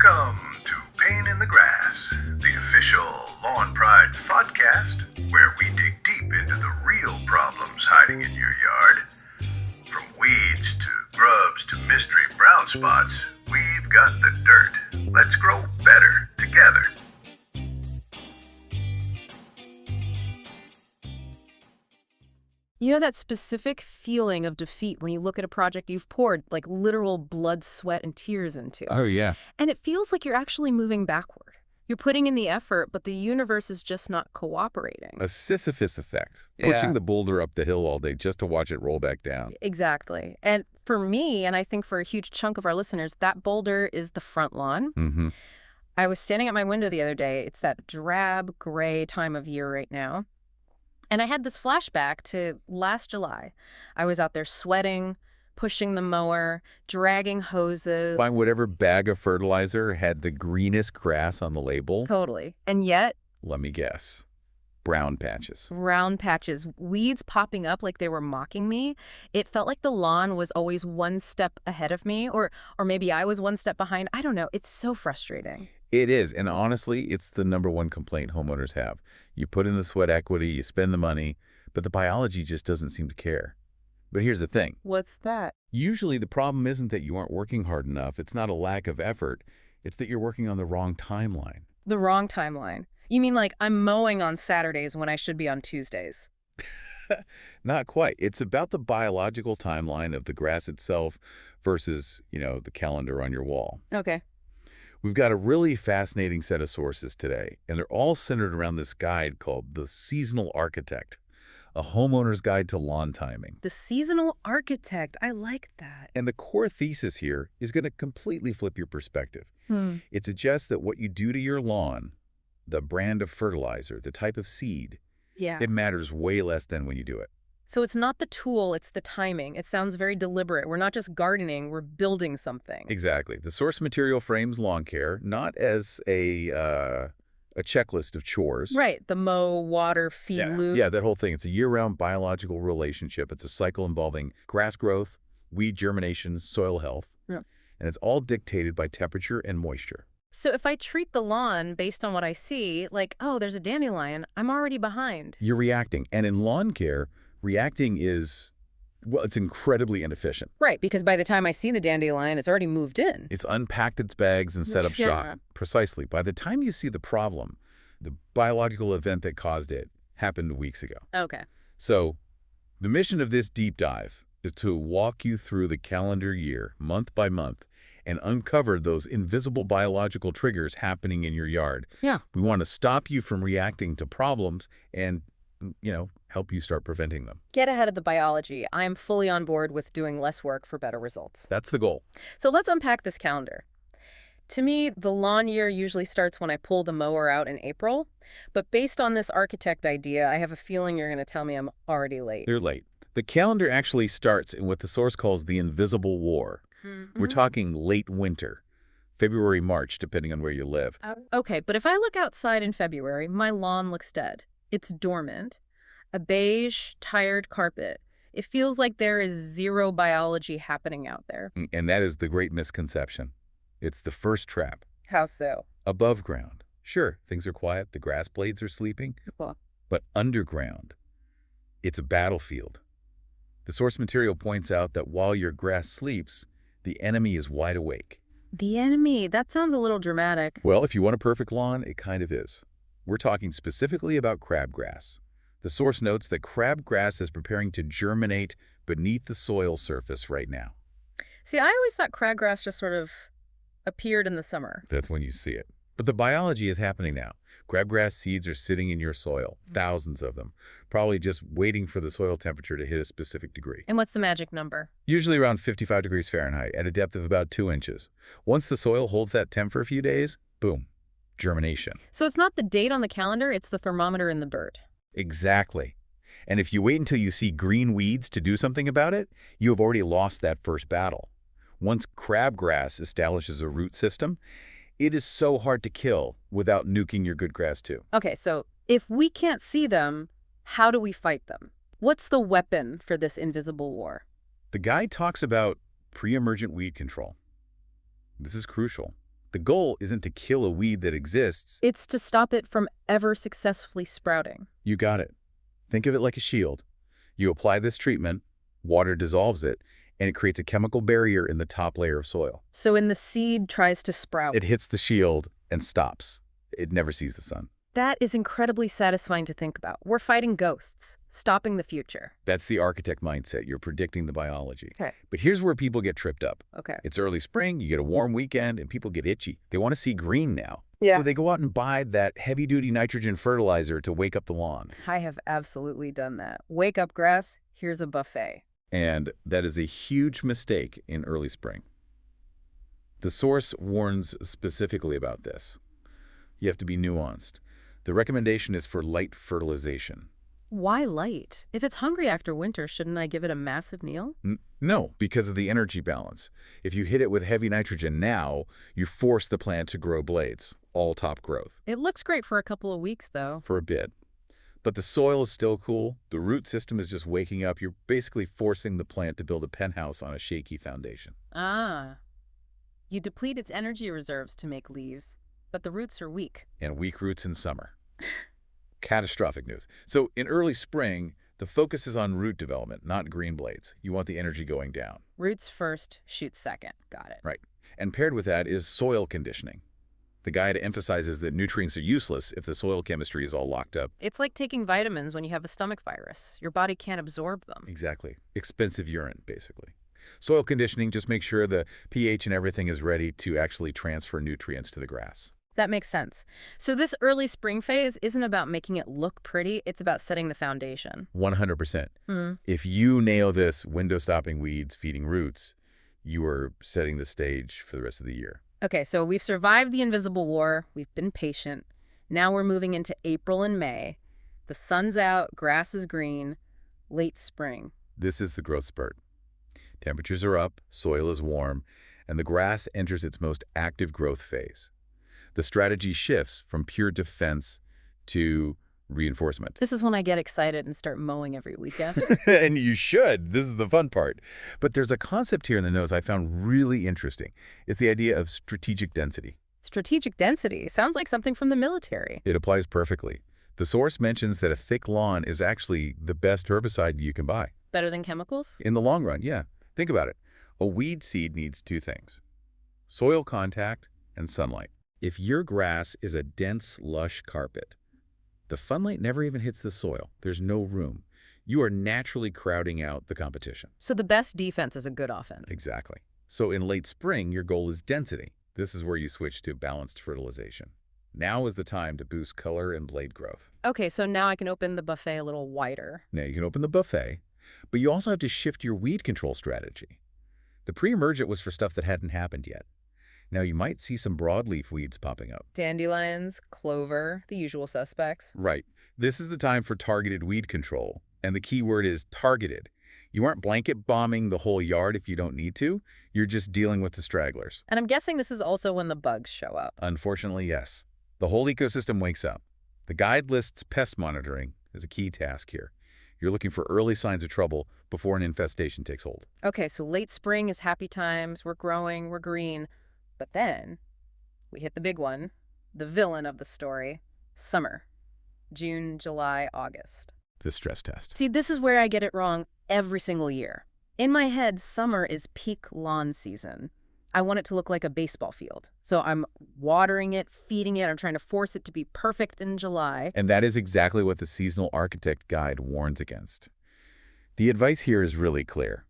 Welcome to Pain in the Grass, the official Lawn Pride fodcast, where we dig deep into the real problems hiding in your yard. From weeds to grubs to mystery brown spots, we've got the dirt. Let's grow better together. You know that specific feeling of defeat when you look at a project you've poured like literal blood, sweat, and tears into. Oh, yeah. And it feels like you're actually moving backward. You're putting in the effort, but the universe is just not cooperating. A Sisyphus effect. Yeah. Pushing the boulder up the hill all day just to watch it roll back down. Exactly. And for me, and I think for a huge chunk of our listeners, that boulder is the front lawn. Mm-hmm. I was standing at my window the other day. It's that drab, gray time of year right now. And I had this flashback to last July. I was out there sweating, pushing the mower, dragging hoses. Find whatever bag of fertilizer had the greenest grass on the label. Totally. And yet, Let me guess. Brown patches. round patches, weeds popping up like they were mocking me. It felt like the lawn was always one step ahead of me, or maybe I was one step behind. I don't know. It's so frustrating. It is. And honestly, it's the #1 complaint homeowners have. You put in the sweat equity, you spend the money, but the biology just doesn't seem to care. But here's the thing. What's that? Usually the problem isn't that you aren't working hard enough. It's not a lack of effort. It's that you're working on the wrong timeline. The wrong timeline. You mean like I'm mowing on Saturdays when I should be on Tuesdays? Not quite. It's about the biological timeline of the grass itself versus, the calendar on your wall. Okay. We've got a really fascinating set of sources today, and they're all centered around this guide called The Seasonal Architect, a homeowner's guide to lawn timing. The seasonal architect. I like that. And the core thesis here is going to completely flip your perspective. It suggests that what you do to your lawn, the brand of fertilizer, the type of seed, Yeah. it matters way less than when you do it. So it's not the tool, it's the timing. It sounds very deliberate. We're not just gardening, we're building something. Exactly. The source material frames lawn care not as a checklist of chores. Right. The mow, water, feed loop. Yeah, that whole thing. It's a year-round biological relationship. It's a cycle involving grass growth, weed germination, soil health. Yeah. And it's all dictated by temperature and moisture. So if I treat the lawn based on what I see, like, oh, there's a dandelion, I'm already behind. You're reacting. And in lawn care, reacting is, it's incredibly inefficient. Right, because by the time I see the dandelion, it's already moved in. It's unpacked its bags and set up Yeah. shop. Precisely. By the time you see the problem, the biological event that caused it happened weeks ago. Okay. So the mission of this deep dive is to walk you through the calendar year, month by month, and uncover those invisible biological triggers happening in your yard. Yeah. We want to stop you from reacting to problems and, help you start preventing them. Get ahead of the biology. I'm fully on board with doing less work for better results. That's the goal. So let's unpack this calendar. To me, the lawn year usually starts when I pull the mower out in April. But based on this architect idea, I have a feeling you're going to tell me I'm already late. They're late. The calendar actually starts in what the source calls the invisible war. We're talking late winter, February, March, depending on where you live. Okay, but if I look outside in February, my lawn looks dead. It's dormant. A beige, tired carpet. It feels like there is zero biology happening out there. And that is the great misconception. It's the first trap. How so? Above ground. Sure, things are quiet, the grass blades are sleeping, Well, but underground, it's a battlefield. The source material points out that while your grass sleeps, the enemy is wide awake. the enemy, that sounds a little dramatic. Well, if you want a perfect lawn, it kind of is. We're talking specifically about crabgrass. The source notes that crabgrass is preparing to germinate beneath the soil surface right now. See, I always thought crabgrass just sort of appeared in the summer. That's when you see it. But the biology is happening now. Crabgrass seeds are sitting in your soil, thousands of them, probably just waiting for the soil temperature to hit a specific degree. And what's the magic number? Usually around 55 degrees Fahrenheit at a depth of about 2 inches. Once the soil holds that temp for a few days, boom, germination. So it's not the date on the calendar, it's the thermometer in the bird. Exactly. And if you wait until you see green weeds to do something about it, you have already lost that first battle. Once crabgrass establishes a root system, it is so hard to kill without nuking your good grass too. Okay, so if we can't see them, how do we fight them? What's the weapon for this invisible war? The guide talks about pre-emergent weed control. This is crucial. The goal isn't to kill a weed that exists. It's to stop it from ever successfully sprouting. You got it. Think of it like a shield. You apply this treatment, water dissolves it, and it creates a chemical barrier in the top layer of soil. So when the seed tries to sprout, It hits the shield and stops. It never sees the sun. that is incredibly satisfying to think about. We're fighting ghosts, stopping the future. That's the architect mindset. You're predicting the biology. Okay. But here's where people get tripped up. Okay. It's early spring, you get a warm weekend, and people get itchy. They want to see green now. Yeah. So they go out and buy that heavy-duty nitrogen fertilizer to wake up the lawn. I have absolutely done that. Wake up, grass. Here's a buffet. And that is a huge mistake in early spring. The source warns specifically about this. You have to be nuanced. The recommendation is for light fertilization. Why light? If it's hungry after winter, shouldn't I give it a massive meal? No, because of the energy balance. If you hit it with heavy nitrogen now, you force the plant to grow blades, all top growth. It looks great for a couple of weeks, though. For a bit. But the soil is still cool. The root system is just waking up. You're basically forcing the plant to build a penthouse on a shaky foundation. Ah. You deplete its energy reserves to make leaves, but the roots are weak. And weak roots in summer. Catastrophic news. So in early spring, the focus is on root development, not green blades. You want the energy going down. Roots first, shoots second. Got it. Right. And paired with that is soil conditioning. The guide emphasizes that nutrients are useless if the soil chemistry is all locked up. It's like taking vitamins when you have a stomach virus. Your body can't absorb them. Exactly. Expensive urine, basically. Soil conditioning just makes sure the pH and everything is ready to actually transfer nutrients to the grass. That makes sense. So this early spring phase isn't about making it look pretty. It's about setting the foundation. 100%. If you nail this window-stopping weeds feeding roots, you are setting the stage for the rest of the year. Okay, so we've survived the invisible war. We've been patient. Now we're moving into April and May. The sun's out, grass is green, late spring. This is the growth spurt. Temperatures are up, soil is warm, and the grass enters its most active growth phase. The strategy shifts from pure defense to reinforcement. This is when I get excited and start mowing every weekend. And you should. This is the fun part. But there's a concept here in the notes I found really interesting. It's the idea of strategic density. Strategic density sounds like something from the military. It applies perfectly. The source mentions that a thick lawn is actually the best herbicide you can buy. Better than chemicals? In the long run, yeah. Think about it. A weed seed needs two things: soil contact and sunlight. If your grass is a dense, lush carpet, the sunlight never even hits the soil. There's no room. You are naturally crowding out the competition. So the best defense is a good offense. Exactly. So in late spring, your goal is density. This is where you switch to balanced fertilization. Now is the time to boost color and blade growth. Okay, so now I can open the buffet a little wider. Now you can open the buffet, but you also have to shift your weed control strategy. The pre-emergent was for stuff that hadn't happened yet. Now you might see some broadleaf weeds popping up. Dandelions, clover, the usual suspects. Right. This is the time for targeted weed control. And the key word is targeted. You aren't blanket bombing the whole yard if you don't need to. You're just dealing with the stragglers. And I'm guessing this is also when the bugs show up. Unfortunately, yes. The whole ecosystem wakes up. The guide lists pest monitoring as a key task here. You're looking for early signs of trouble before an infestation takes hold. Okay, so late spring is happy times. We're growing, we're green. But then we hit the big one, the villain of the story, summer. June, July, August. The stress test. See, this is where I get it wrong every single year. In my head, summer is peak lawn season. I want it to look like a baseball field. So I'm watering it, feeding it. I'm trying to force it to be perfect in July. And that is exactly what the Seasonal Architect Guide warns against. The advice here is really clear.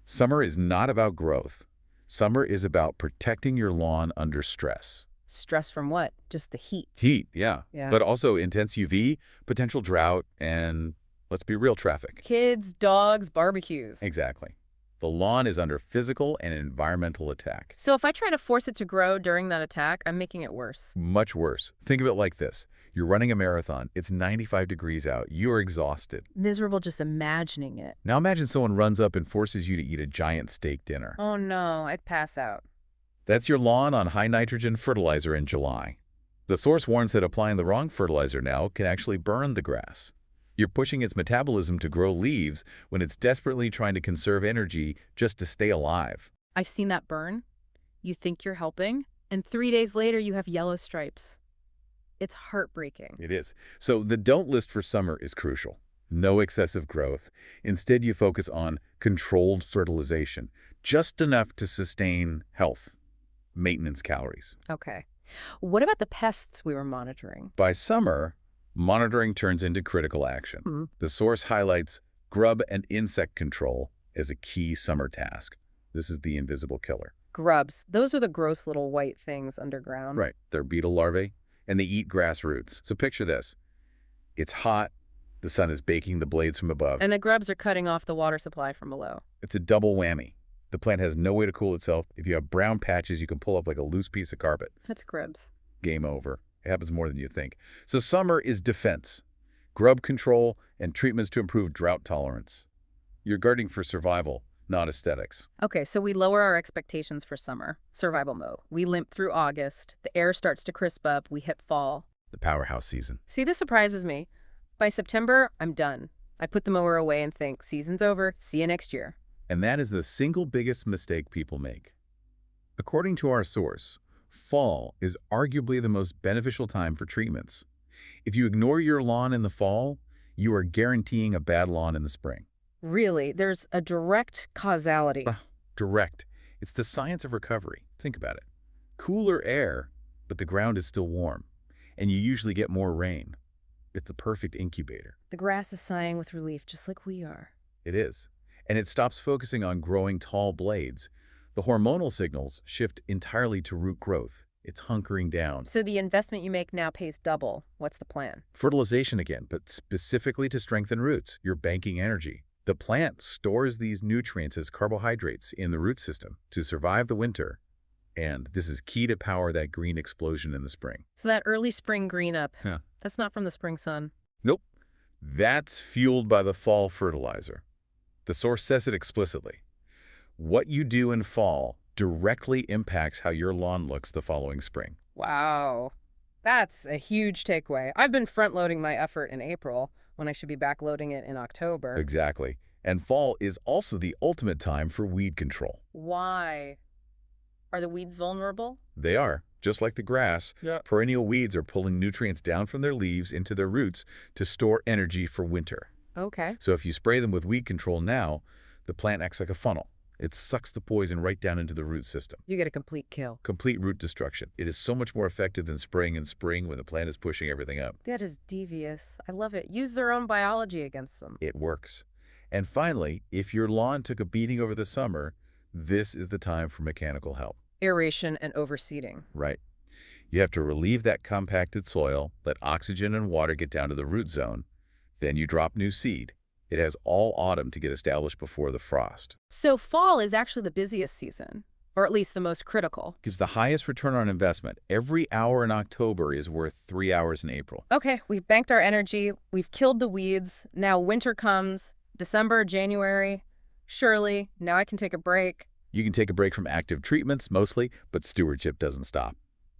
Summer is not about growth. Summer is about protecting your lawn under stress. Stress from what? Just the heat. Heat, yeah. Yeah. But also intense UV, potential drought, and let's be real, traffic. Kids, dogs, barbecues. Exactly. The lawn is under physical and environmental attack. So if I try to force it to grow during that attack, I'm making it worse. Much worse. Think of it like this. You're running a marathon. It's 95 degrees out. You are exhausted. Miserable just imagining it. Now imagine someone runs up and forces you to eat a giant steak dinner. Oh no, I'd pass out. That's your lawn on high nitrogen fertilizer in July. The source warns that applying the wrong fertilizer now can actually burn the grass. You're pushing its metabolism to grow leaves when it's desperately trying to conserve energy just to stay alive. I've seen that burn. You think you're helping, And 3 days later, you have yellow stripes. It's heartbreaking. It is. So the don't list for summer is crucial. No excessive growth. Instead, you focus on controlled fertilization, just enough to sustain health, maintenance calories. Okay. What about the pests we were monitoring? By summer, monitoring turns into critical action. The source highlights grub and insect control as a key summer task. This is the invisible killer. Grubs. Those are the gross little white things underground. Right. They're beetle larvae, and they eat grass roots. So picture this. It's hot. The sun is baking the blades from above. And the grubs are cutting off the water supply from below. It's a double whammy. The plant has no way to cool itself. If you have brown patches, you can pull up like a loose piece of carpet. That's grubs. Game over. It happens more than you think. So summer is defense, grub control, and treatments to improve drought tolerance. You're gardening for survival, not aesthetics. Okay, so we lower our expectations for summer. Survival mode. We limp through August. The air starts to crisp up. We hit fall. The powerhouse season. See, this surprises me. By September, I'm done. I put the mower away and think, season's over. See you next year. And that is the single biggest mistake people make. According to our source, fall is arguably the most beneficial time for treatments. If you ignore your lawn in the fall, you are guaranteeing a bad lawn in the spring. Really, there's a direct causality. Direct. It's the science of recovery. Think about it. Cooler air, but the ground is still warm, and you usually get more rain. It's the perfect incubator. The grass is sighing with relief, just like we are. It is. And it stops focusing on growing tall blades. The hormonal signals shift entirely to root growth. It's hunkering down. So the investment you make now pays double. What's the plan? Fertilization again, but specifically to strengthen roots. You're banking energy. The plant stores these nutrients as carbohydrates in the root system to survive the winter. And this is key to power that green explosion in the spring. So that early spring green up, Yeah. That's not from the spring sun. Nope. That's fueled by the fall fertilizer. The source says it explicitly. What you do in fall directly impacts how your lawn looks the following spring. Wow. That's a huge takeaway. I've been front-loading my effort in April when I should be back-loading it in October. Exactly. And fall is also the ultimate time for weed control. Why? Are the weeds vulnerable? They are. Just like the grass, perennial weeds are pulling nutrients down from their leaves into their roots to store energy for winter. Okay. So if you spray them with weed control now, the plant acts like a funnel. It sucks the poison right down into the root system. You get a complete kill. Complete root destruction. It is so much more effective than spraying in spring when the plant is pushing everything up. That is devious. I love it. Use their own biology against them. It works. And finally, if your lawn took a beating over the summer, this is the time for mechanical help. Aeration and overseeding. Right. You have to relieve that compacted soil, let oxygen and water get down to the root zone. Then you drop new seed. It has all autumn to get established before the frost. So fall is actually the busiest season, or at least the most critical. Gives the highest return on investment. Every hour in October is worth 3 hours in April. Okay, we've banked our energy. We've killed the weeds. Now winter comes. December, January. Surely, now I can take a break. You can take a break from active treatments, mostly, but stewardship doesn't stop.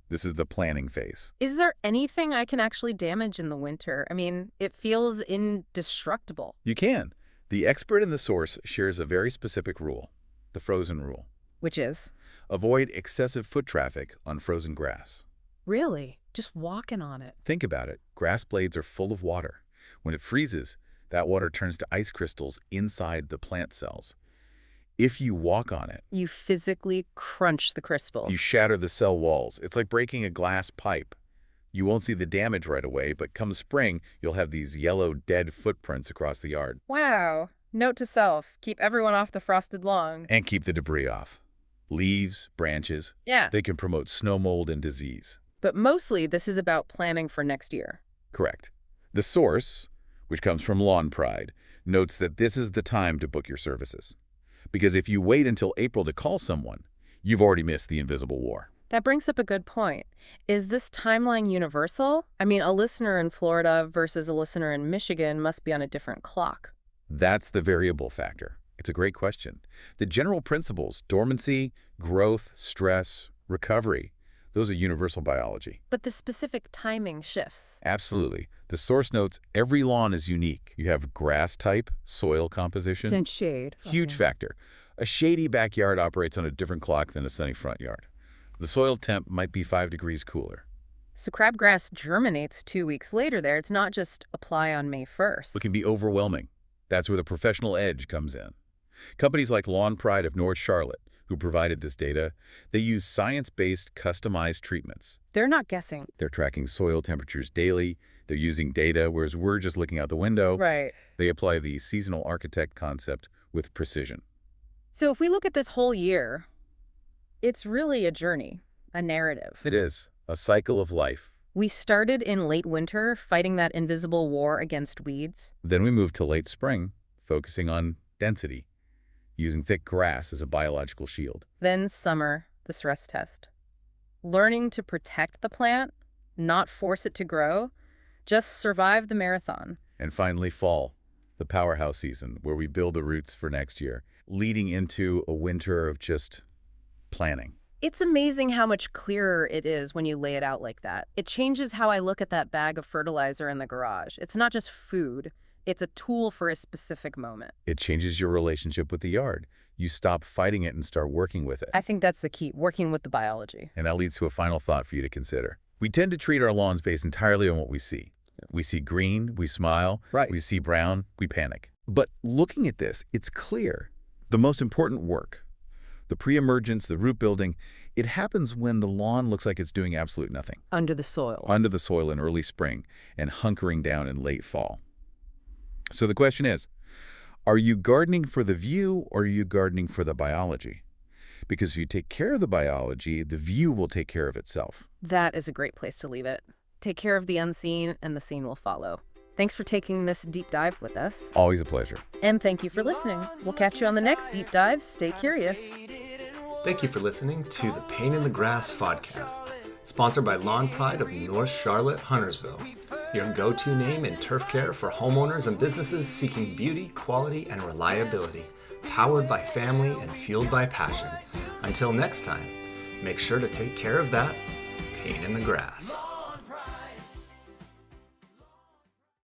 This is the planning phase. Is there anything I can actually damage in the winter? I mean, it feels indestructible. You can. The expert in the source shares a very specific rule, the frozen rule. Which is? Avoid excessive foot traffic on frozen grass. Really? Just walking on it. Think about it. Grass blades are full of water. When it freezes, that water turns to ice crystals inside the plant cells. If you walk on it, You physically crunch the crystals. you shatter the cell walls. It's like breaking a glass pipe. You won't see the damage right away, but come spring, you'll have these yellow, dead footprints across the yard. Wow. Note to self, keep everyone off the frosted lawn. And keep the debris off. Leaves, branches, Yeah. they can promote snow mold and disease. But mostly, this is about planning for next year. Correct. The source, which comes from Lawn Pride, notes that this is the time to book your services. Because if you wait until April to call someone, you've already missed the invisible war. That brings up a good point. Is this timeline universal? I mean, a listener in Florida versus a listener in Michigan must be on a different clock. That's the variable factor. It's a great question. The general principles, dormancy, growth, stress, recovery, those are universal biology. But the specific timing shifts. Absolutely. The source notes every lawn is unique. You have grass type, soil composition. And shade. Huge factor. A shady backyard operates on a different clock than a sunny front yard. The soil temp might be 5 degrees cooler. So crabgrass germinates 2 weeks later there. It's not just apply on May 1st. It can be overwhelming. That's where the professional edge comes in. Companies like Lawn Pride of North Charlotte, who provided this data, they use science-based customized treatments. They're not guessing. They're tracking soil temperatures daily. They're using data, whereas we're just looking out the window. Right. They apply the seasonal architect concept with precision. So if we look at this whole year, it's really a journey, a narrative. It is a cycle of life. We started in late winter, fighting that invisible war against weeds. Then we moved to late spring, focusing on density, using thick grass as a biological shield. Then summer, the stress test. Learning to protect the plant, not force it to grow, just survive the marathon. And finally fall, the powerhouse season, where we build the roots for next year, leading into a winter of just planning. It's amazing how much clearer it is when you lay it out like that. It changes how I look at that bag of fertilizer in the garage. It's not just food. It's a tool for a specific moment. It changes your relationship with the yard. You stop fighting it and start working with it. I think that's the key, working with the biology. And that leads to a final thought for you to consider. We tend to treat our lawns based entirely on what we see. We see green, we smile. Right. We see brown, we panic. But looking at this, it's clear. The most important work, the pre-emergence, the root building, it happens when the lawn looks like it's doing absolute nothing. Under the soil. Under the soil in early spring and hunkering down in late fall. So the question is, are you gardening for the view or are you gardening for the biology? Because if you take care of the biology, the view will take care of itself. That is a great place to leave it. Take care of the unseen and the seen will follow. Thanks for taking this deep dive with us. Always a pleasure. And thank you for listening. We'll catch you on the next deep dive. Stay curious. Thank you for listening to the Pain in the Grass fodcast, sponsored by Lawn Pride of North Charlotte, Huntersville, your go-to name in turf care for homeowners and businesses seeking beauty, quality, and reliability, powered by family and fueled by passion. Until next time, make sure to take care of that pain in the grass.